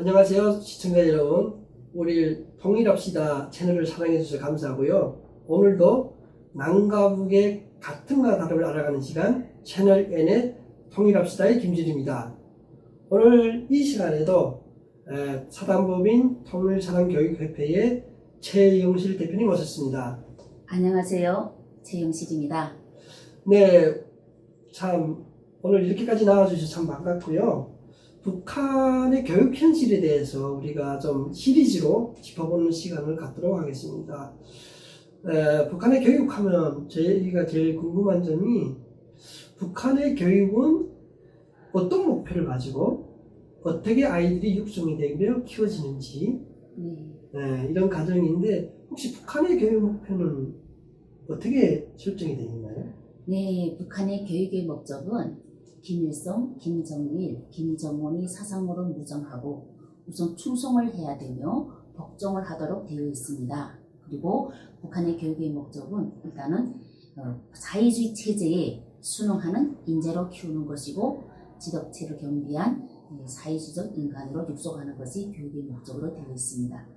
안녕하세요 시청자 여러분, 우리 통일합시다 채널을 사랑해 주셔서 감사하고요. 오늘도 남과 북의 같음과 다름을 알아가는 시간 채널 N의 통일합시다의 김진입니다. 오늘 이 시간에도 사단법인 통일사랑교육협회의 최영실 대표님 오셨습니다. 안녕하세요. 최영실입니다. 네, 참 오늘 이렇게까지 나와주셔서 참 반갑고요. 북한의 교육 현실에 대해서 우리가 좀 시리즈로 짚어보는 시간을 갖도록 하겠습니다. 북한의 교육하면 저희가 제일 궁금한 점이 북한의 교육은 어떤 목표를 가지고 어떻게 아이들이 육성이 되며 키워지는지 이런 과정인데, 혹시 북한의 교육 목표는 어떻게 설정이 되어 있나요? 네, 북한의 교육의 목적은 김일성, 김정일, 김정은이 사상으로 무장하고 우선 충성을 해야 되며 복종을 하도록 되어 있습니다. 그리고 북한의 교육의 목적은 일단은 사회주의 체제에 순응하는 인재로 키우는 것이고 지덕체를 겸비한 사회주의적 인간으로 육성하는 것이 교육의 목적으로 되어 있습니다.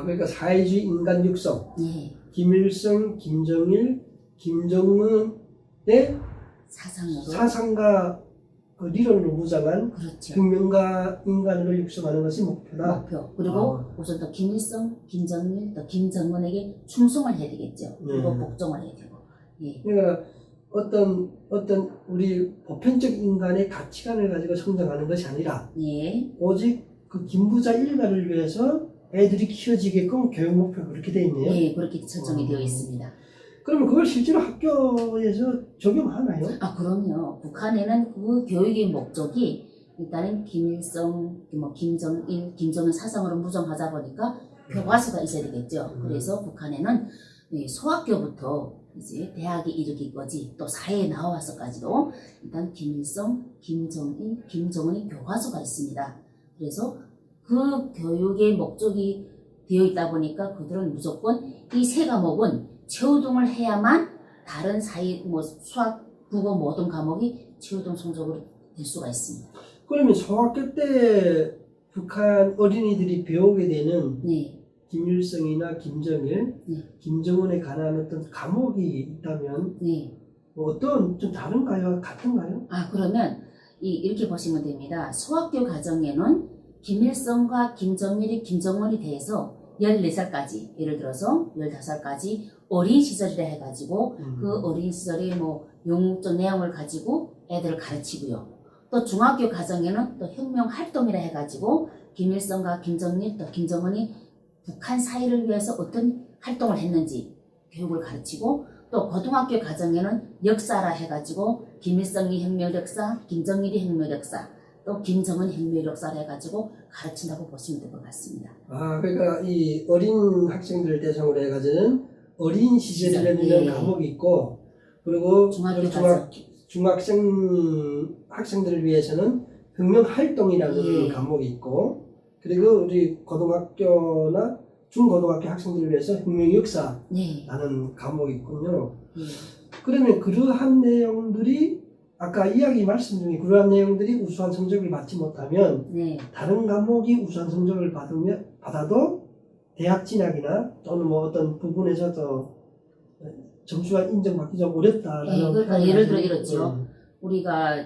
그러니까 사회주의 인간 육성. 네. 김일성, 김정일, 김정은의 사상과理論으로 무장한 그렇죠. 혁명가 인간으로 육성하는 것이 목표다. 목표. 그리고 우선 또 김일성, 김정일, 또 김정은에게 충성을 해야 되겠죠. 그리고 복종을 해야 되고. 예. 그러니까 어떤 우리 보편적 인간의 가치관을 가지고 성장하는 것이 아니라 예. 오직 그 김부자 일가를 위해서 애들이 키워지게끔 교육 목표가 그렇게 되어 있네요. 예, 그렇게 설정이 되어 있습니다. 그러면 그걸 실제로 학교에서 적용하나요? 그럼요. 북한에는 그 교육의 목적이 일단은 김일성, 김정일, 김정은 사상으로 무장하다 보니까 교과서가 있어야 되겠죠. 그래서 북한에는 소학교부터 이제 대학에 이르기까지 또 사회에 나와서까지도 일단 김일성, 김정일, 김정은의 교과서가 있습니다. 그래서 그 교육의 목적이 되어 있다 보니까 그들은 무조건 이 세 과목은 최우등을 해야만 다른 수학, 국어 모든 과목이 최우등 성적으로 될 수가 있습니다. 그러면 소학교 때 북한 어린이들이 배우게 되는 김일성이나 김정일, 김정은에 관한 어떤 과목이 있다면 뭐 어떤 좀 다른가요? 같은가요? 그러면 이렇게 보시면 됩니다. 소학교 과정에는 김일성과 김정일이 김정은에 대해서 14살까지, 예를 들어서 15살까지 어린 시절이라 해가지고 그 어린 시절의 영웅적 내용을 가지고 애들을 가르치고요. 또 중학교 과정에는 또 혁명 활동이라 해가지고 김일성과 김정일 또 김정은이 북한 사회를 위해서 어떤 활동을 했는지 교육을 가르치고, 또 고등학교 과정에는 역사라 해가지고 김일성이 혁명 역사, 김정일이 혁명 역사, 또 김정은 혁명 역사를 해가지고 가르친다고 보시면 될 것 같습니다. 그러니까 이 어린 학생들을 대상으로 해가지고는 어린 시절이라는 과목이 있고, 그리고 학생들을 위해서는 혁명 활동이라는 과목이 있고, 그리고 우리 고등학교나 중고등학교 학생들을 위해서 혁명 역사라는 과목이 있군요. 그러면 그러한 내용들이 아까 이야기 말씀 중에 그러한 내용들이 우수한 성적을 받지 못하면 다른 과목이 우수한 성적을 받아도 대학 진학이나 또는 어떤 부분에서 더 점수가 인정받기 좀 어렵다라는. 그러니까 예를 들어 이렇죠. 우리가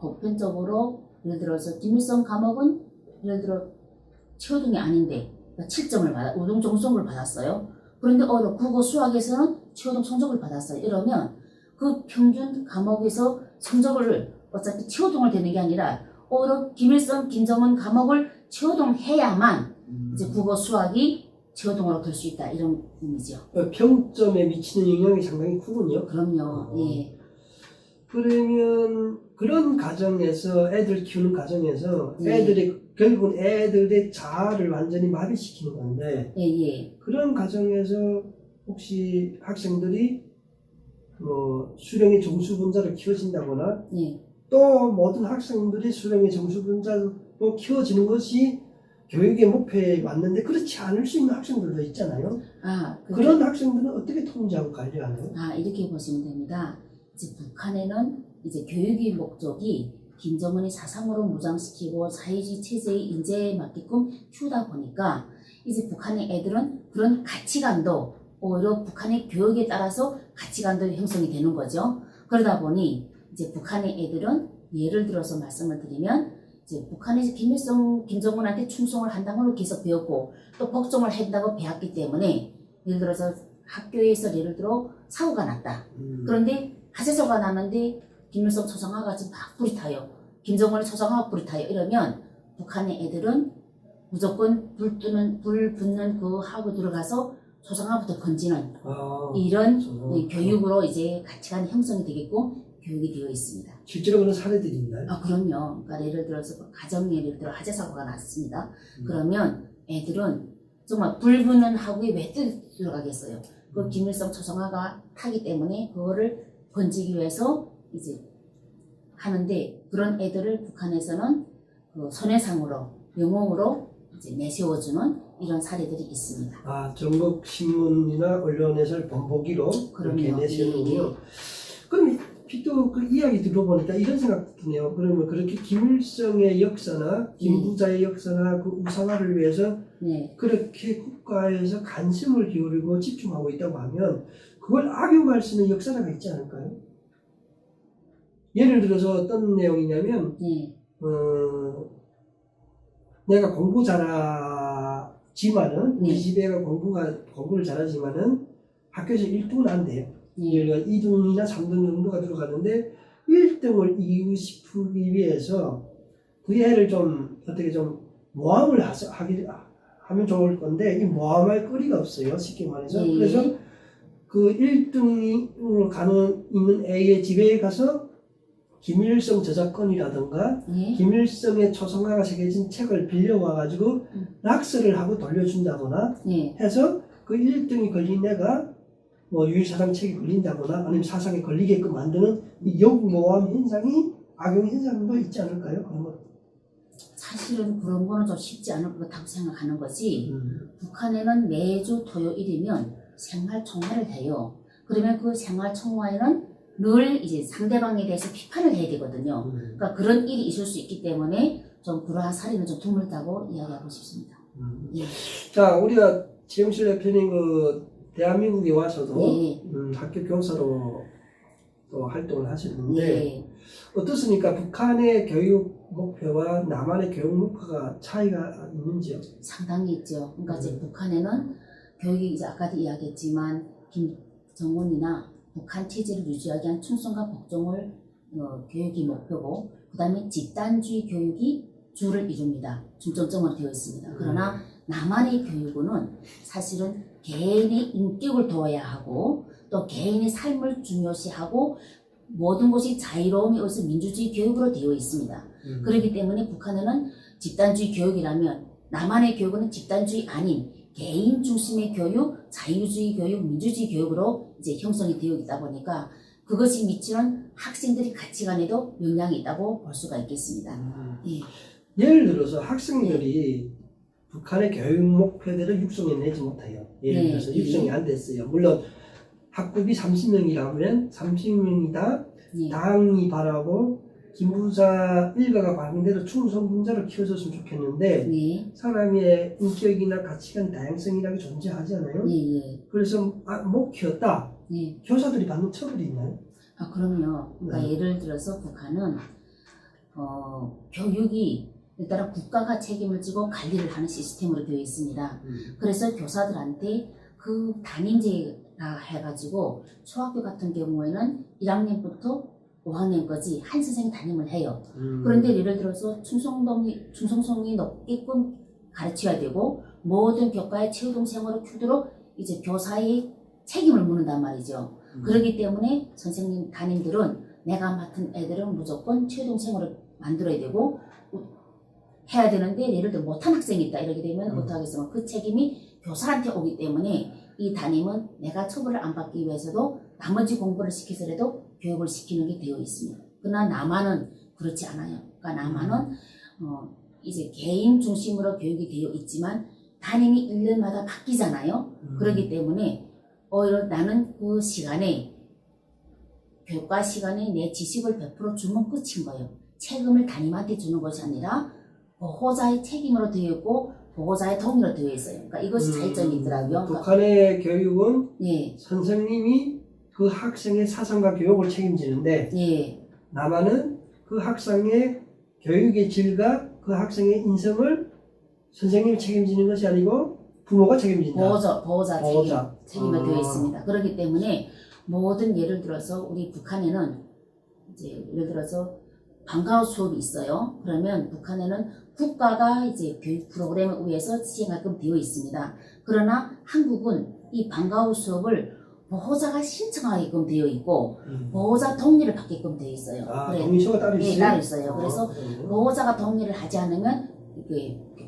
보편적으로 예를 들어서 김일성 과목은 예를 들어 최우등이 아닌데 7점을 우등 정성을 받았어요. 그런데 국어 수학에서는 최우등 성적을 받았어요. 이러면 그 평균 과목에서 성적을 어차피 최우등을 되는 게 아니라 김일성, 김정은 과목을 최우등해야만 이제 국어 수학이 최우등으로 될 수 있다, 이런 의미죠. 평점에 미치는 영향이 상당히 크군요. 그럼요. 예. 그러면 그런 과정에서 애들 키우는 과정에서 결국은 애들의 자아를 완전히 마비시키는 건데, 그런 과정에서 혹시 학생들이 수령의 정수분자를 키워진다거나 또 모든 학생들이 수령의 정수분자로 키워지는 것이 교육의 목표에 맞는데 그렇지 않을 수 있는 학생들도 있잖아요. 그런 학생들은 어떻게 통제하고 관리하나요? 이렇게 보시면 됩니다. 이제 북한에는 이제 교육의 목적이 김정은이 사상으로 무장시키고 사회주의 체제의 인재에 맞게끔 키우다 보니까 이제 북한의 애들은 그런 가치관도 오히려 북한의 교육에 따라서 가치관도 형성이 되는 거죠. 그러다 보니 이제 북한의 애들은 예를 들어서 말씀을 드리면 이제 북한에서 김일성, 김정은한테 충성을 한다고 계속 배웠고 또 복종을 한다고 배웠기 때문에 예를 들어서 학교에서 예를 들어 사고가 났다. 그런데 화재사고가 났는데 김일성 초상화가 지금 막 불이 타요. 김정은의 초상화가 불이 타요. 이러면 북한의 애들은 무조건 불 붙는 그 하고 들어가서 초상화부터 건지는 이런 교육으로 이제 가치관이 형성이 되겠고 교육이 되어 있습니다. 실제로 그런 사례들이 있나요? 그럼요. 그러니까 예를 들어서 가정 예를 들어 화재 사고가 났습니다. 그러면 애들은 정말 불 붙는 하구에 왜 들어가겠어요? 그 김일성 초상화가 타기 때문에 그거를 건지기 위해서 이제 하는데 그런 애들을 북한에서는 그 손해상으로 영웅으로 이제 내세워주는 이런 사례들이 있습니다. 전국 신문이나 언론에서 본보기로 그렇게 내세우는군요. 그럼 또 그 이야기 들어보니까 이런 생각 드네요. 그러면 그렇게 김일성의 역사나 김부자의 역사나 그 우상화를 위해서 그렇게 국가에서 관심을 기울이고 집중하고 있다고 하면 그걸 악용할 수 있는 역사가 있지 않을까요? 예를 들어서 어떤 내용이냐면 내가 공부 잘하지만은 우리 집애가 공부를 잘하지만은 학교에서 1등은 안 돼요. 예를 들어 2등이나 3등 정도가 들어가는데 1등을 이기고 싶기 위해서 그 애를 좀 어떻게 좀 모함을 하면 좋을 건데 이 모함할 거리가 없어요. 쉽게 말해서. 그래서 그 1등으로 있는 A의 집에 가서 김일성 저작권이라든가 김일성의 초상화가 새겨진 책을 빌려와가지고 낙서를 하고 돌려준다거나 해서 그 1등이 걸린 애가 뭐 유일사상 책이 걸린다거나 아니면 사상에 걸리게끔 만드는 이 역모함 현상이 악용 현상도 있지 않을까요? 그런 것. 사실은 그런 거는 좀 쉽지 않을 것 같다고 생각하는 거지. 북한에는 매주 토요일이면 생활총화를 해요. 그러면 그 생활총화에는 늘 이제 상대방에 대해서 비판을 해야 되거든요. 그러니까 그런 일이 있을 수 있기 때문에 좀 그러한 사례는 좀 드물다고 이야기하고 싶습니다. 자, 우리가 지영실 대표님 대한민국에 와서도 학교 교사로 또 활동을 하시는데 어떻습니까? 북한의 교육 목표와 남한의 교육 목표가 차이가 있는지요? 상당히 있죠. 그러니까 이제 북한에는 교육이 이제 아까도 이야기했지만 김정은이나 북한 체제를 유지하기 위한 충성과 복종을 교육이 목표고 그 다음에 집단주의 교육이 주를 이룹니다. 중점적으로 되어 있습니다. 그러나 남한의 교육은 사실은 개인의 인격을 도와야 하고 또 개인의 삶을 중요시하고 모든 것이 자유로움이 어디서 민주주의 교육으로 되어 있습니다. 그렇기 때문에 북한에는 집단주의 교육이라면 남한의 교육은 집단주의 아닌 개인 중심의 교육, 자유주의 교육, 민주주의 교육으로 이제 형성이 되어 있다 보니까 그것이 미치는 학생들의 가치관에도 영향이 있다고 볼 수가 있겠습니다. 예를 들어서 학생들이 북한의 교육 목표대로 육성해내지 못해요. 예를 들어서 육성이 안 됐어요. 물론 학급이 30명이라면 30명이 다 당이 바라고 김부자 일가가 바라는 대로 충성분자로 키워줬으면 좋겠는데 사람의 인격이나 가치관 다양성이라는 게 존재하잖아요. 그래서 못 키웠다. 교사들이 받는 처벌이 있나요? 그럼요. 그러니까 예를 들어서 북한은 교육이 일단 국가가 책임을 지고 관리를 하는 시스템으로 되어 있습니다. 그래서 교사들한테 그 담임제가 해가지고 초학교 같은 경우에는 1학년부터 5학년까지 한 선생님이 담임을 해요. 그런데 예를 들어서 충성성이 높게끔 가르쳐야 되고 모든 교과의 최우동생으로 키우도록 이제 교사의 책임을 묻는단 말이죠. 그렇기 때문에 선생님, 담임들은 내가 맡은 애들은 무조건 최우동생으로 만들어야 되고 해야 되는데 예를 들어 못한 학생이 있다 이렇게 되면 못하겠으면 그 책임이 교사한테 오기 때문에 이 담임은 내가 처벌을 안 받기 위해서도 나머지 공부를 시켜서라도 교육을 시키는 게 되어 있습니다. 그러나 남한은 그렇지 않아요. 그러니까 남한은 이제 개인 중심으로 교육이 되어 있지만 담임이 1년마다 바뀌잖아요. 그렇기 때문에 오히려 나는 그 시간에 교과 시간에 내 지식을 100% 주면 끝인 거예요. 책임을 담임한테 주는 것이 아니라 보호자의 책임으로 되어 있고 보호자의 동의로 되어 있어요. 그러니까 이것이 차이점이 있더라고요. 북한의 교육은 예, 선생님이 그 학생의 사상과 교육을 책임지는데 예, 남한은 그 학생의 교육의 질과 그 학생의 인성을 선생님이 책임지는 것이 아니고 부모가 책임진다. 보호자 책임이 되어 있습니다. 그렇기 때문에 모든 예를 들어서 우리 북한에는 이제 예를 들어서 방과후 수업이 있어요. 그러면 북한에는 국가가 이제 교육 프로그램을 위해서 시행하게끔 되어 있습니다. 그러나 한국은 이 방과후 수업을 보호자가 신청하게끔 되어 있고 보호자 동의를 받게끔 되어 있어요. 그래, 동의서가 따로 있어요? 네, 따로 있어요. 그래서 그래요? 보호자가 동의를 하지 않으면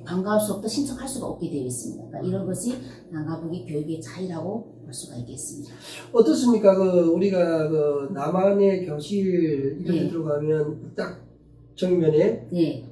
방과후 수업도 신청할 수가 없게 되어 있습니다. 그러니까 이런 것이 남과북의 교육의 차이라고 볼 수가 있겠습니다. 어떻습니까? 우리가 남한의 교실 이런 데 네. 들어가면 딱 정면에 네,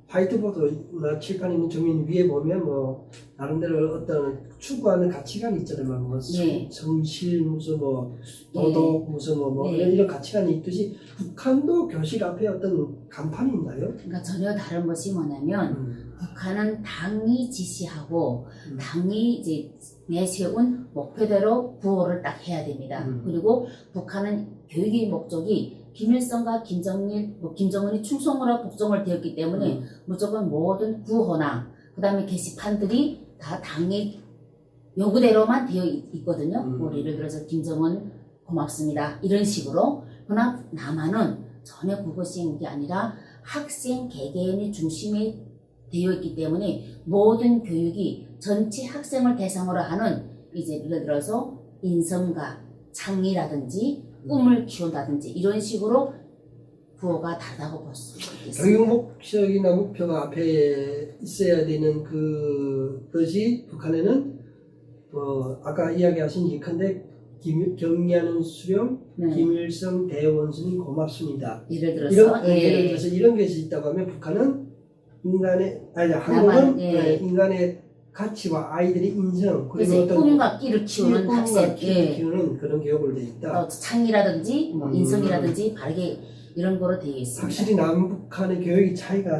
화이트보드나 칠판 있는 정면 위에 보면 뭐 나름대로 어떤 추구하는 가치관이 있잖아요. 뭐 네. 성실 무슨 뭐 도덕 무슨 뭐 네. 이런 가치관이 있듯이 북한도 교실 앞에 어떤 간판이 있나요? 그러니까 전혀 다른 것이 뭐냐면 북한은 당이 지시하고 당이 이제 내세운 목표대로 구호를 딱 해야 됩니다. 그리고 북한은 교육의 목적이 김일성과 김정은이 충성으로 복종을 되었기 때문에 무조건 모든 구호나 그 다음에 게시판들이 다 당의 요구대로만 되어 있거든요. 뭐 예를 들어서 김정은 고맙습니다 이런 식으로. 그러나 남한은 전혀 그것이 있는 게 아니라 학생 개개인이 중심에 되어 있기 때문에 모든 교육이 전체 학생을 대상으로 하는 이제 예를 들어서 인성과 창의라든지 꿈을 키운다든지 이런 식으로 구호가 다르다고 볼 수 있겠습니다. 교육 목적이나 목표가 앞에 있어야 되는 그것이 북한에는 아까 이야기하신 예컨대 경의하는 수령 네. 김일성 대원수님 고맙습니다. 예를 들어서 예를 들어서 이런 것이 있다고 하면 북한은 한국은 인간의 가치와 아이들의 인성 그리고 어떤 꿈과 끼를 키우는 학생, 키우는 그런 교육을 돼 있다. 창의라든지 인성이라든지 바르게 이런 거로 되어 있습니다. 확실히 남북한의 교육의 차이가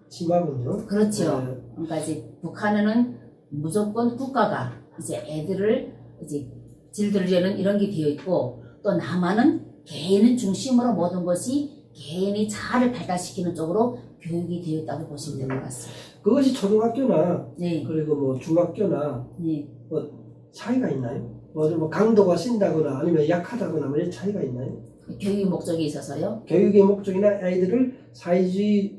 심하군요. 그렇죠. 네. 그러니까 이제 북한에는 무조건 국가가 이제 애들을 이제 질들려는 이런 게 되어 있고 또 남한은 개인을 중심으로 모든 것이 개인이 자아를 발달시키는 쪽으로 교육이 되어 있다고 보시면 될 것 같습니다. 그것이 초등학교나 네. 그리고 뭐 중학교나 네. 뭐 차이가 있나요? 뭐 강도가 센다거나 아니면 약하다거나 뭐 이런 차이가 있나요? 교육 목적이 있어서요. 교육의 목적이나 아이들을 사회주의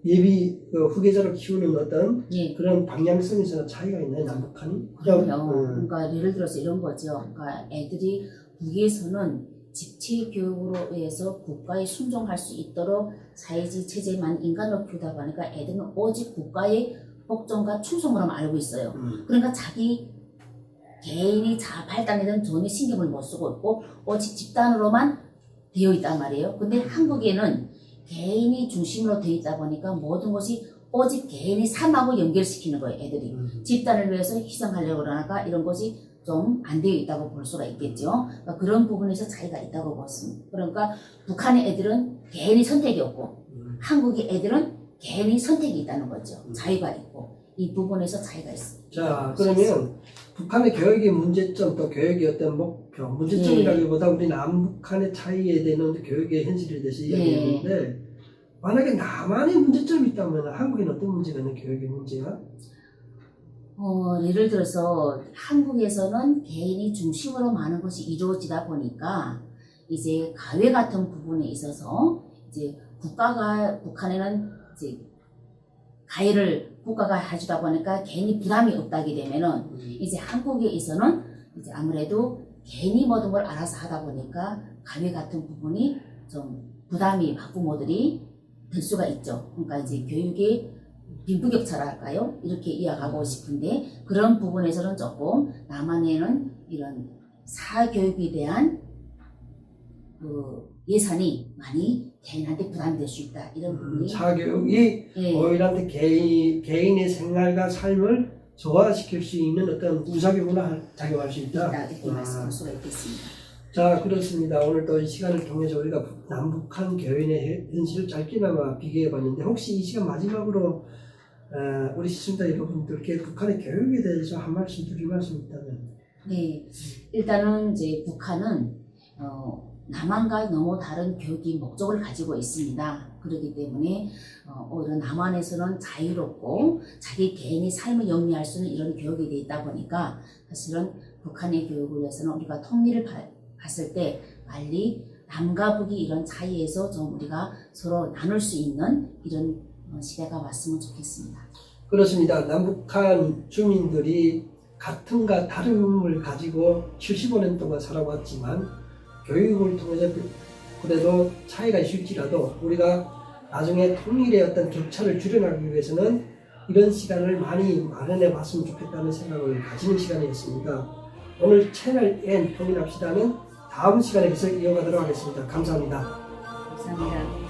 예비 후계자로 키우는 어떤 예. 그런 방향성에서는 차이가 있나요, 남북한이? 그럼요. 그러니까 예를 들어서 이런 거죠. 그러니까 애들이 북에서는 집체 교육으로 해서 국가에 순종할 수 있도록 사회주의 체제만 인간으로 키우다 보니까 애들은 오직 국가의 복종과 충성으로만 알고 있어요. 그러니까 자기 개인이 자아 발달에 대한 전혀 신경을 못 쓰고 있고 오직 집단으로만 되어 있단 말이에요. 근데 한국에는 개인이 중심으로 되어 있다 보니까 모든 것이 오직 개인의 삶하고 연결시키는 거예요. 애들이 집단을 위해서 희생하려고 그러니까 이런 것이 좀 안 되어 있다고 볼 수가 있겠죠. 그러니까 그런 부분에서 차이가 있다고 보습니다. 그러니까 북한의 애들은 개인의 선택이 없고 한국의 애들은 개인의 선택이 있다는 거죠. 자유가 있고 이 부분에서 차이가 있습니다. 자, 그러면 북한의 교육의 문제점 또 교육의 어떤 목표, 문제점이라기보다 우리 남북한의 차이에 대한 교육의 현실에 대해서 이야기했는데 만약에 남한의 문제점이 있다면 한국에는 어떤 문제가 있는 교육의 문제가? 예를 들어서 한국에서는 개인이 중심으로 많은 것이 이루어지다 보니까 이제 가외 같은 부분에 있어서 이제 북한에는 이제 가해를 국가가 해주다 보니까 개인이 부담이 없다게 되면은 이제 한국에서는 이제 아무래도 개인이 모든 걸 알아서 하다 보니까 가외 같은 부분이 좀 부담이 학부모들이 될 수가 있죠. 그러니까 이제 교육의 빈부격차랄까요? 이렇게 이야기하고 싶은데 그런 부분에서는 조금 남한에는 이런 사교육에 대한 그 예산이 많이 개인한테 부담이 될 수 있다. 이런 부분이 사교육이 오히려 개인의 생활과 삶을 조화시킬 수 있는 어떤 우사교구나 작용할 수 있다. 이렇게 말씀할 수가 있겠습니다. 자, 그렇습니다. 오늘도 이 시간을 통해서 우리가 남북한 교인의 현실을 짧게나마 비교해봤는데 혹시 이 시간 마지막으로 우리 시청자 여러분들께 북한의 교육에 대해서 한 말씀 드릴 말씀 있다면? 네, 일단은 이제 북한은 남한과 너무 다른 교육의 목적을 가지고 있습니다. 그렇기 때문에 오히려 남한에서는 자유롭고 자기 개인의 삶을 영위할 수 있는 이런 교육이 되어 있다 보니까 사실은 북한의 교육을 위해서는 우리가 통일을 봤을 때 빨리 남과 북이 이런 차이에서 좀 우리가 서로 나눌 수 있는 이런 시대가 왔으면 좋겠습니다. 그렇습니다. 남북한 주민들이 같음과 다름을 가지고 75년 동안 살아왔지만 교육을 통해서 그래도 차이가 있을지라도 우리가 나중에 통일의 어떤 격차를 줄여나가기 위해서는 이런 시간을 많이 마련해 봤으면 좋겠다는 생각을 가지는 시간이었습니다. 오늘 채널 N 통일합시다는 다음 시간에 계속 이어가도록 하겠습니다. 감사합니다. 감사합니다.